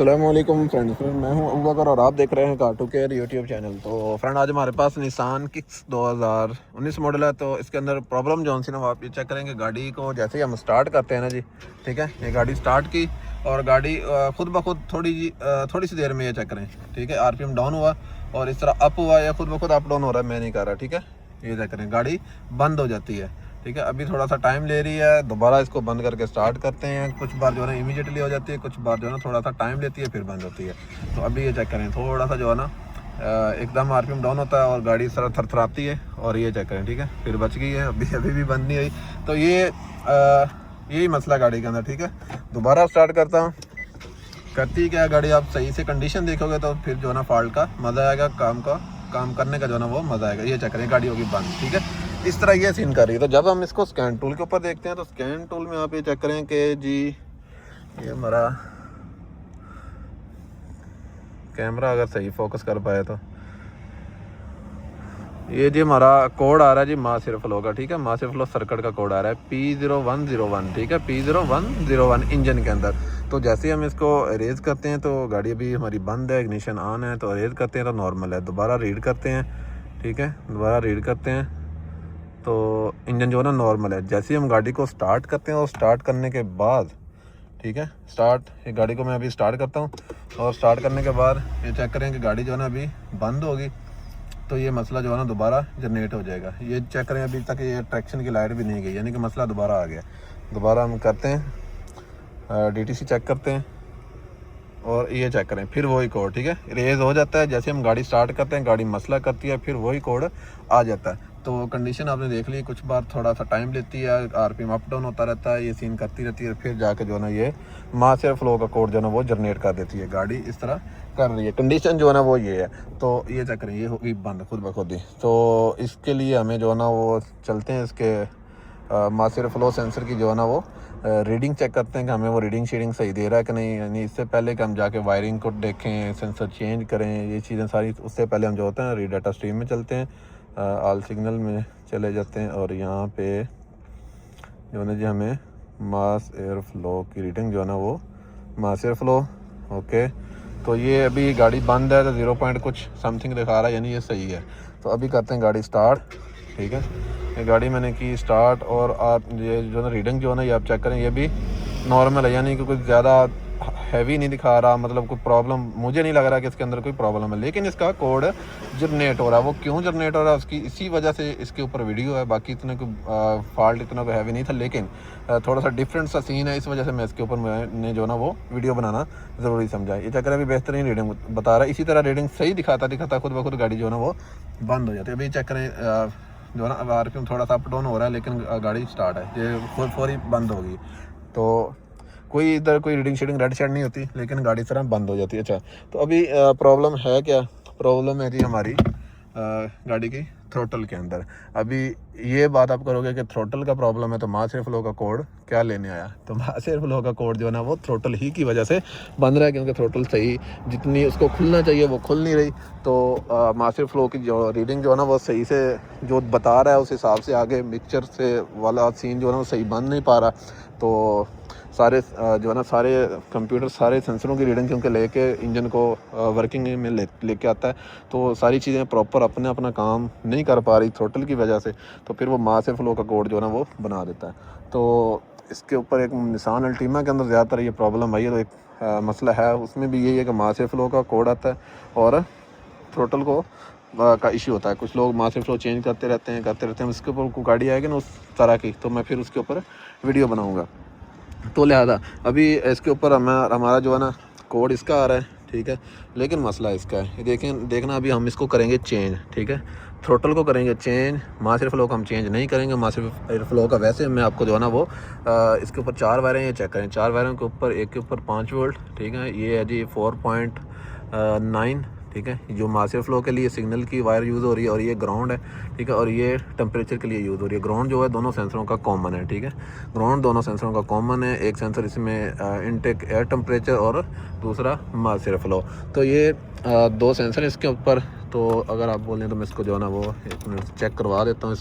अस्सलामुअलैकुम फ्रेंड्स, मैं हूं अबू बकर और आप देख रहे हैं car to care YouTube channel. तो फ्रेंड, आज हमारे पास निसान किक्स 2019 मॉडल है। तो इसके अंदर प्रॉब्लम जो सी ना वो आप ये चेक करेंगे। गाड़ी को जैसे ही हम स्टार्ट करते हैं ना जी, ठीक है, ये गाड़ी स्टार्ट की और गाड़ी खुद ब खुद थोड़ी सी देर में ये चेक करें, ठीक है, आरपीएम डाउन हुआ और इस तरह अप हुआ या खुद ब खुद अप डाउन हो रहा है, मैं नहीं कर रहा, ठीक है। ये चेक करें, गाड़ी बंद हो जाती है, ठीक है। अभी थोड़ा सा टाइम ले रही है, दोबारा इसको बंद करके स्टार्ट करते हैं। कुछ बार जो है ना इमीडिएटली हो जाती है, कुछ बार जो है ना थोड़ा सा टाइम लेती है, फिर बंद होती है। तो अभी ये चेक करें, थोड़ा सा जो है ना एकदम आरपीएम डाउन होता है और गाड़ी इस तरह थरथराती है और ये चेक करें, ठीक है, फिर बच गई है। अभी भी बंद नहीं हुई। तो ये यही मसला गाड़ी के अंदर, ठीक है। दोबारा स्टार्ट करता हूँ, करती क्या गाड़ी, आप सही से कंडीशन देखोगे तो फिर जो है ना फॉल्ट का मज़ा आएगा, काम करने का जो है ना वो मज़ा आएगा। ये चेक करें, गाड़ी होगी बंद, ठीक है। इस तरह ये सीन कर रही है। तो जब हम इसको स्कैन टूल के ऊपर देखते हैं तो स्कैन टूल में आप ये चेक करें कि जी ये हमारा कैमरा अगर सही फोकस कर पाए तो ये जी हमारा कोड आ रहा है जी मासिर फ्लो का, ठीक है। मासिर फ्लो सर्किट का कोड आ रहा है P0101, ठीक है, P0101 इंजन के अंदर। तो जैसे ही हम इसको रेज करते हैं तो गाड़ी अभी हमारी बंद है, इग्निशन ऑन है, तो रेज करते हैं तो नॉर्मल है। दोबारा रीड करते हैं, ठीक है, दोबारा रीड करते हैं तो इंजन जो है ना नॉर्मल है। जैसे ही हम गाड़ी को स्टार्ट करते हैं और स्टार्ट करने के बाद, ठीक है, ये गाड़ी को मैं अभी स्टार्ट करता हूँ और स्टार्ट करने के बाद ये चेक करें कि गाड़ी जो है ना अभी बंद होगी। तो ये मसला जो है ना दोबारा जनरेट हो जाएगा। ये चेक करें, अभी तक ये ट्रैक्शन की लाइट भी नहीं गई, यानी कि मसला दोबारा आ गया। दोबारा हम करते हैं, डीटीसी चेक करते हैं और ये चेक करें, फिर वही कोड, ठीक है, रेज हो जाता है। जैसे हम गाड़ी स्टार्ट करते हैं, गाड़ी मसला करती है, फिर वही कोड आ जाता है। तो कंडीशन आपने देख ली, कुछ बार थोड़ा सा टाइम लेती है, आरपीएम अप डाउन होता रहता है, ये सीन करती रहती है, फिर जाके जो है ना ये मास्टर फ्लो का कोड जो है ना वो जनरेट कर देती है। गाड़ी इस तरह कर रही है, कंडीशन जो है ना वो ये है। तो ये चेक करें, ये होगी बंद खुद ब खुद ही। तो इसके लिए हमें जो है ना वो चलते हैं इसके मास्टर फ्लो सेंसर की जो है ना वो रीडिंग चेक करते हैं कि हमें वो रीडिंग सही दे रहा है कि नहीं। यानी इससे पहले कि हम जाके वायरिंग को देखें, सेंसर चेंज करें, ये चीज़ें सारी, उससे पहले हम जो होता है रीड डाटा स्ट्रीम में चलते हैं, ऑल सिग्नल में चले जाते हैं और यहाँ पे जो है ना जी हमें मास एयर फ्लो की रीडिंग जो है ना वो मास एयर फ्लो, ओके। तो ये अभी गाड़ी बंद है तो 0 पॉइंट कुछ समथिंग दिखा रहा है, यानी ये सही है। तो अभी करते हैं गाड़ी स्टार्ट, ठीक है। ये गाड़ी मैंने की स्टार्ट और आप ये जो ना रीडिंग जो है ना ये आप चेक करें, ये भी नॉर्मल है, यानी कि कुछ ज़्यादा हैवी नहीं दिखा रहा, मतलब कोई प्रॉब्लम मुझे नहीं लग रहा कि इसके अंदर कोई प्रॉब्लम है। लेकिन इसका कोड जनरेट हो रहा है, वो क्यों जनरेट हो रहा है उसकी इसी वजह से इसके ऊपर वीडियो है। बाकी इतने कोई फॉल्ट इतना कोई हैवी नहीं था, लेकिन थोड़ा सा डिफरेंट सा सीन है, इस वजह से मैं इसके ऊपर मैंने जो ना वो वीडियो बनाना ज़रूरी समझा। ये चक्कर अभी बेहतरीन रीडिंग बता रहा है। इसी तरह रीडिंग सही दिखाता खुद ब खुद गाड़ी जो है ना वो बंद हो जाती है। अभी चेक करें, जो है ना आरपीएम थोड़ा सा अप डाउन हो रहा है, लेकिन गाड़ी स्टार्ट है, ये फौरी बंद होगी। तो कोई इधर कोई रीडिंग रेड शेड नहीं होती, लेकिन गाड़ी तरह बंद हो जाती है। अच्छा, तो अभी प्रॉब्लम है क्या? प्रॉब्लम है जी हमारी गाड़ी की थ्रोटल के अंदर। अभी ये बात आप करोगे कि थ्रोटल का प्रॉब्लम है तो मास्टर फ्लो का कोड क्या लेने आया? तो मास्टर फ्लो का कोड जो है ना वो थ्रोटल ही की वजह से बंद रहा है, क्योंकि थ्रोटल सही जितनी उसको खुलना चाहिए वो खुल नहीं रही। तो मास्टर फ्लो की जो रीडिंग जो है ना वो सही से जो बता रहा है उस हिसाब से आगे मिक्सचर से वाला सीन जो है ना वो सही बन नहीं पा रहा। तो सारे जो है ना सारे कंप्यूटर सारे सेंसरों की रीडिंग क्योंकि लेके इंजन को वर्किंग में लेके आता है, तो सारी चीज़ें प्रॉपर अपना काम नहीं कर पा रही थ्रोटल की वजह से। तो फिर वो मास्टर फ्लो का कोड जो है ना वो बना देता है। तो इसके ऊपर एक निसान अल्टीमा के अंदर ज़्यादातर ये प्रॉब्लम आई है। तो एक मसला है उसमें भी यही है कि मास्टर फ्लो का कोड आता है और थ्रोटल को का इशू होता है। कुछ लोग मास्टर फ्लो चेंज करते रहते हैं। उसके ऊपर कोई गाड़ी आएगी ना उस तरह की, तो मैं फिर उसके ऊपर वीडियो बनाऊँगा। तो लिहाजा अभी इसके ऊपर हमारा जो है ना कोड इसका आ रहा है, ठीक है, लेकिन मसला इसका है। देखना अभी हम इसको करेंगे चेंज, ठीक है, थ्रोटल को करेंगे चेंज, मास्टर फ्लो को हम चेंज नहीं करेंगे। मास्टर फ्लो का वैसे मैं आपको जो है ना वो इसके ऊपर 4 वायरें ये चेक करें, 4 वायरों के ऊपर एक के ऊपर 5 वोल्ट, ठीक है, ये है जी 4.9, ठीक है, जो मास्टर फ्लो के लिए सिग्नल की वायर यूज़ हो रही है और ये ग्राउंड है, ठीक है, और ये टेम्परेचर के लिए यूज़ हो रही है। ग्राउंड जो है दोनों सेंसरों का कॉमन है, ठीक है, ग्राउंड दोनों सेंसरों का कॉमन है। एक सेंसर इसमें इनटेक एयर टेम्परेचर और दूसरा मास्टर फ्लो। तो ये 2 सेंसर इसके ऊपर। तो अगर आप बोलें तो मैं इसको जो है ना वो एक मिनट चेक करवा देता हूँ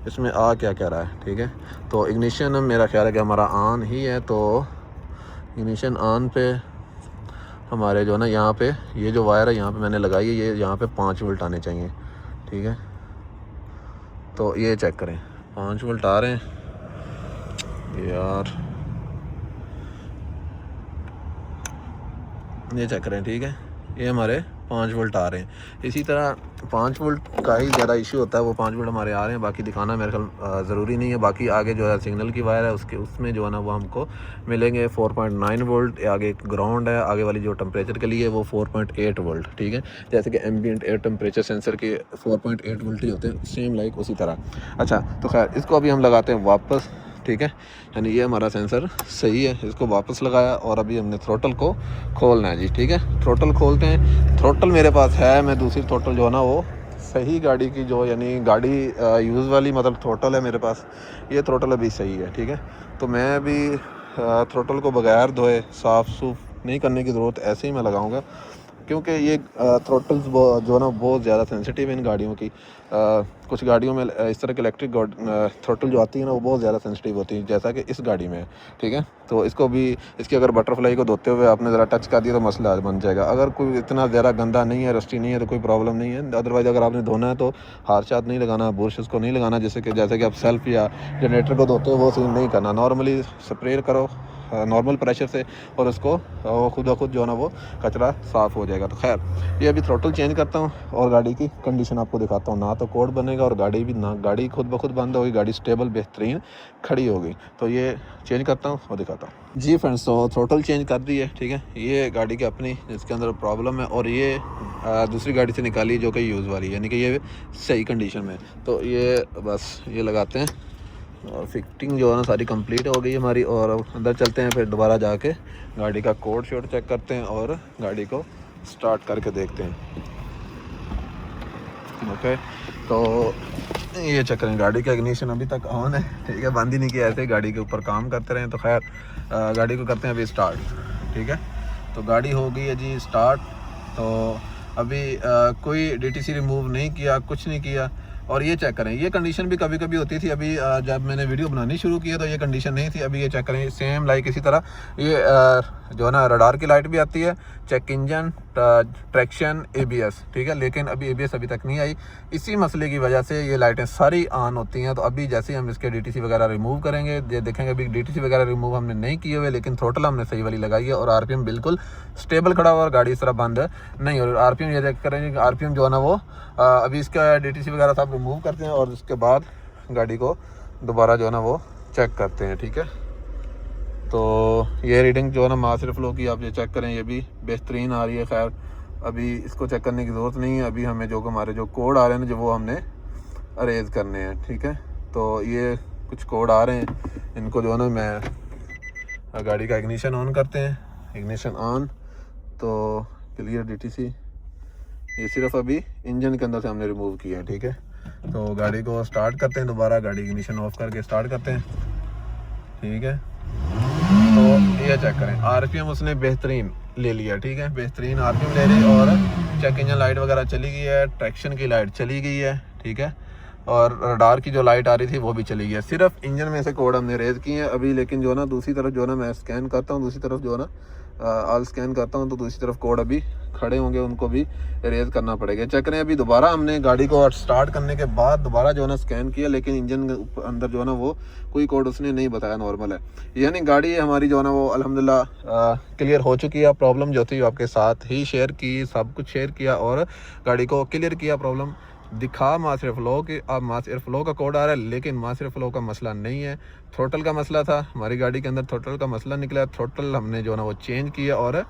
इसमें आ क्या कह रहा है, ठीक है। तो इग्निशन मेरा ख्याल है कि हमारा ऑन ही है, तो इग्निशन ऑन पे हमारे जो ना यहाँ पे ये जो वायर है यहाँ पे मैंने लगाई है, ये यहाँ पे 5 वोल्ट आने चाहिए, ठीक है। तो ये चेक करें 5 वोल्ट आ रहे हैं यार, ये चेक करें, ठीक है। ये हमारे 5 वोल्ट आ रहे हैं। इसी तरह 5 वोल्ट का ही ज़्यादा इशू होता है, वो 5 वोल्ट हमारे आ रहे हैं, बाकी दिखाना मेरे ख्याल ज़रूरी नहीं है। बाकी आगे जो है सिग्नल की वायर है उसके उसमें जो है ना वो हमको मिलेंगे 4.9 वोल्ट। आगे एक ग्राउंड है, आगे वाली जो टेम्परेचर के लिए वो 4.8 वोल्ट, ठीक है। जैसे कि एम्बिएंट एयर टेम्परेचर सेंसर के 4.8 वोल्ट ही होते हैं, सेम लाइक उसी तरह। अच्छा, तो खैर इसको अभी हम लगाते हैं वापस, ठीक है। यानी ये हमारा सेंसर सही है, इसको वापस लगाया और अभी हमने थ्रोटल को खोलना है जी, ठीक है। थ्रोटल खोलते हैं। थ्रोटल मेरे पास है, मैं दूसरी थ्रोटल जो है ना वो सही गाड़ी की जो यानी गाड़ी यूज़ वाली मतलब थ्रोटल है मेरे पास, ये थ्रोटल अभी सही है, ठीक है। तो मैं अभी थ्रोटल को बगैर धोए साफ़ सूफ नहीं करने की ज़रूरत, ऐसे ही मैं लगाऊंगा, क्योंकि ये थ्रोटल्स जो ना बहुत ज़्यादा सेंसिटिव है इन गाड़ियों की। कुछ गाड़ियों में इस तरह की इलेक्ट्रिक थ्रोटल जो आती है ना वो बहुत ज़्यादा सेंसिटिव होती है, जैसा कि इस गाड़ी में है, ठीक है। तो इसको भी इसकी अगर बटरफ्लाई को धोते हुए आपने ज़रा टच कर दिया तो मसला बन जाएगा। अगर कोई इतना ज़्यादा गंदा नहीं है, रस्टी नहीं है, तो कोई प्रॉब्लम नहीं है। अदरवाइज़ अगर आपने धोना है तो हाथ नहीं लगाना, बुरश उसको नहीं लगाना, जैसे कि आप सेल्फ या जनरेटर को धोते हो वो सीन नहीं करना। नॉर्मली स्प्रे करो नॉर्मल प्रेशर से और उसको खुद ब खुद जो है ना वो कचरा साफ़ हो जाएगा। तो खैर ये अभी थ्रोटल चेंज करता हूँ और गाड़ी की कंडीशन आपको दिखाता हूँ। ना तो कोड बनेगा और गाड़ी भी ना, गाड़ी खुद ब खुद बंद होगी, गाड़ी स्टेबल बेहतरीन खड़ी होगी। तो ये चेंज करता हूँ और दिखाता हूँ जी फ्रेंड्स। तो थ्रोटल चेंज कर दी है, ठीक है। ये गाड़ी की अपनी जिसके अंदर प्रॉब्लम है और ये दूसरी गाड़ी से निकाली जो कि यूज़ वाली, यानी कि ये सही कंडीशन में। तो ये बस ये लगाते हैं और फिटिंग जो है ना सारी कंप्लीट हो गई हमारी। और अंदर चलते हैं, फिर दोबारा जाके गाड़ी का कोड शोड चेक करते हैं और गाड़ी को स्टार्ट करके देखते हैं। ओके, तो ये चेक करें, गाड़ी का इग्निशन अभी तक ऑन है, ठीक है, बंद ही नहीं किया, ऐसे गाड़ी के ऊपर काम करते रहें। तो खैर गाड़ी को करते हैं अभी स्टार्ट, ठीक है। तो गाड़ी हो गई है जी स्टार्ट। तो अभी कोई DTC रिमूव नहीं किया, कुछ नहीं किया। और ये चेक करें, ये कंडीशन भी कभी कभी होती थी। अभी जब मैंने वीडियो बनानी शुरू की है तो ये कंडीशन नहीं थी। अभी ये चेक करें, सेम लाइक इसी तरह ये जो है ना रडार की लाइट भी आती है, चेक इंजन, ट्रैक्शन, ABS, ठीक है। लेकिन अभी ABS अभी तक नहीं आई, इसी मसले की वजह से ये लाइटें सारी ऑन होती हैं। तो अभी जैसे ही हम इसके DTC वगैरह रिमूव करेंगे, ये देखेंगे अभी DTC वगैरह रिमूव हमने नहीं किए हुए, लेकिन थ्रोटल हमने सही वाली लगाई है और RPM बिल्कुल स्टेबल खड़ा हुआ और गाड़ी इस तरह बंद नहीं हो रही। RPM ये चेक करेंगे, RPM जो है ना वो अभी इसका DTC वगैरह सब रिमूव करते हैं और उसके बाद गाड़ी को दोबारा जो है ना वो चेक करते हैं, ठीक है। तो ये रीडिंग जो है ना मास एयर फ्लो की आप ये चेक करें, ये भी बेहतरीन आ रही है। खैर अभी इसको चेक करने की ज़रूरत नहीं है, अभी हमें जो हमारे जो कोड आ रहे हैं जो वो हमने अरेज करने हैं, ठीक है। तो ये कुछ कोड आ रहे हैं, इनको जो है ना मैं गाड़ी का इग्निशन ऑन करते हैं, इग्निशन ऑन, तो क्लियर DTC, ये सिर्फ अभी इंजन के अंदर से हमने रिमूव किया है, ठीक है। तो गाड़ी को स्टार्ट करते हैं दोबारा, गाड़ी इग्निशन ऑफ करके स्टार्ट करते हैं, ठीक है। तो ये चेक करें, RPM उसने बेहतरीन ले लिया, ठीक है, बेहतरीन RPM ले ली और चेक इंजन लाइट वगैरह चली गई है, ट्रैक्शन की लाइट चली गई है, ठीक है। और रडार की जो लाइट आ रही थी वो भी चली गई है। सिर्फ इंजन में से कोड हमने रेज किए हैं अभी, लेकिन जो ना दूसरी तरफ जो ना मैं स्कैन करता हूँ, दूसरी तरफ जो ना ऑल स्कैन करता हूँ, तो दूसरी तरफ कोड अभी खड़े होंगे, उनको भी रेज करना पड़ेगा। चेक करें, अभी दोबारा हमने गाड़ी को स्टार्ट करने के बाद दोबारा जो है ना स्कैन किया, लेकिन इंजन के अंदर जो है ना वो कोई कोड उसने नहीं बताया, नॉर्मल है। यानी गाड़ी हमारी जो है ना वो अल्हम्दुलिल्लाह क्लियर हो चुकी है। प्रॉब्लम जो थी आपके साथ ही शेयर की, सब कुछ शेयर किया और गाड़ी को क्लियर किया। प्रॉब्लम दिखा मास एयर फ्लो कि अब मास एयर फ्लो का कोड आ रहा है, लेकिन मास एयर फ्लो का मसला नहीं है, थ्रोटल का मसला था। हमारी गाड़ी के अंदर थ्रोटल का मसला निकला, थ्रोटल हमने जो है ना वो चेंज किया और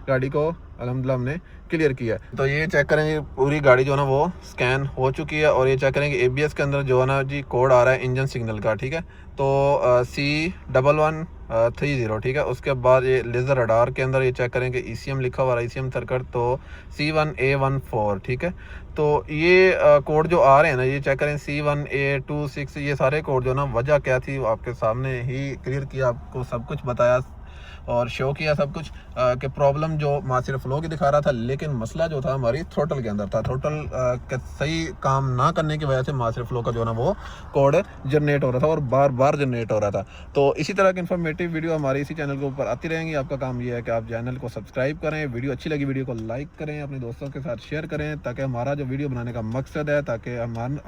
गाड़ी को अल्हम्दुलिल्लाह हमने क्लियर किया। तो ये चेक करेंगे, पूरी गाड़ी जो है ना वो स्कैन हो चुकी है। और ये चेक करेंगे ABS के अंदर जो है ना जी कोड आ रहा है इंजन सिग्नल का, ठीक है। तो C1130, ठीक है। उसके बाद ये लेज़र रडार के अंदर ये चेक करेंगे ECM लिखा हुआ है, ECM सर्किट, तो C1A14, ठीक है। तो ये कोड जो आ रहे हैं ना, ये चेक करें C1A26, ये सारे कोड जो ना वजह क्या थी वो आपके सामने ही क्लियर किया, आपको सब कुछ बताया। और शो किया सब कुछ कि प्रॉब्लम जो मासिर फ्लो की दिखा रहा था, लेकिन मसला जो था हमारी थ्रोटल के अंदर था। थ्रोटल के सही काम ना करने की वजह से मासिर फ्लो का जो है ना वो कोड जनरेट हो रहा था और बार बार जनरेट हो रहा था। तो इसी तरह की इन्फॉर्मेटिव वीडियो हमारे इसी चैनल के ऊपर आती रहेंगी। आपका काम ये है कि आप चैनल को सब्सक्राइब करें, वीडियो अच्छी लगी वीडियो को लाइक करें, अपने दोस्तों के साथ शेयर करें, ताकि हमारा जो वीडियो बनाने का मकसद है, ताकि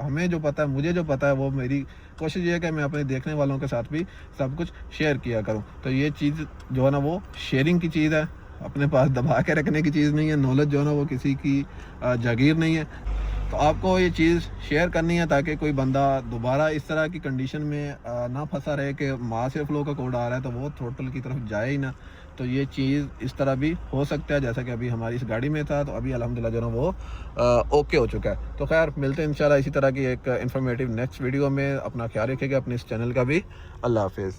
हमें जो पता है, मुझे जो पता है, वो मेरी कोशिश ये है कि मैं अपने देखने वालों के साथ भी सब कुछ शेयर किया करूं। तो ये चीज़ जो है ना वो शेयरिंग की चीज़ है, अपने पास दबा के रखने की चीज़ नहीं है। नॉलेज जो है ना वो किसी की जागीर नहीं है। तो आपको ये चीज़ शेयर करनी है ताकि कोई बंदा दोबारा इस तरह की कंडीशन में ना फंसा रहे कि मासिर फ्लो का कोड आ रहा है तो वो थ्रोटल की तरफ जाए ही ना। तो ये चीज़ इस तरह भी हो सकता है, जैसा कि अभी हमारी इस गाड़ी में था। तो अभी अल्हम्दुलिल्लाह जो ना वो ओके हो चुका है। तो खैर मिलते हैं इंशाल्लाह इसी तरह की एक इन्फॉर्मेटिव नेक्स्ट वीडियो में। अपना ख्याल रखिएगा, अपने इस चैनल का भी। अल्लाह हाफिज़।